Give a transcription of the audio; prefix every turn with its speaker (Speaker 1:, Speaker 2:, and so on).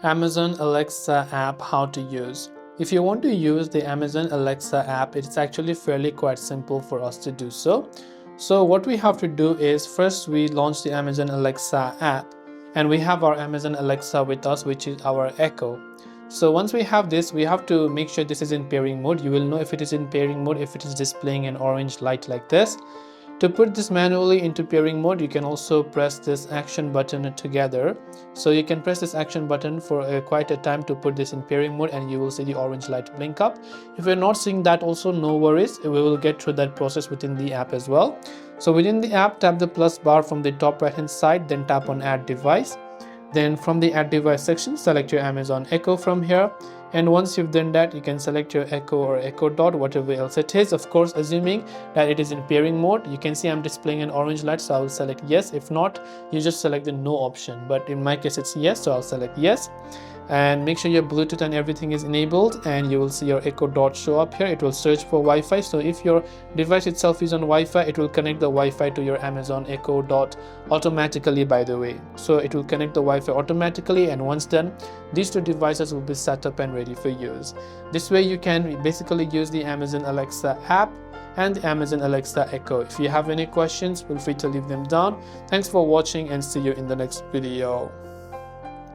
Speaker 1: Amazon Alexa app, how to use. If you want to use the Amazon Alexa app, it's actually fairly quite simple for us to do so. So what we have to do is, first we launch the Amazon Alexa app, and we have our Amazon Alexa with us, which is our Echo. So once we have this, we have to make sure this is in pairing mode. You will know if it is in pairing mode if it is displaying an orange light like this. To put this manually into pairing mode, you can also press this action button together. So you can press this action button for quite a time to put this in pairing mode, and you will see the orange light blink up. If you're not seeing that also, no worries, we will get through that process within the app as well. So within the app, tap the plus bar from the top right hand side, then tap on add device. Then from the add device section, select your Amazon Echo from here, and once you've done that, you can select your Echo or Echo Dot, whatever else it is, of course assuming that it is in pairing mode. You can see I'm displaying an orange light, so I will select yes. If not, you just select the no option, but in my case it's yes, so I'll select yes. And make sure your Bluetooth and everything is enabled, and you will see your Echo Dot show up here. It will search for Wi-Fi, so if your device itself is on Wi-Fi, it will connect the Wi-Fi to your Amazon Echo Dot automatically, by the way. So it will connect the Wi-Fi automatically, and once done, these two devices will be set up and ready for use. This way you can basically use the Amazon Alexa app and the Amazon Alexa Echo. If you have any questions, feel free to leave them down. Thanks for watching, and see you in the next video.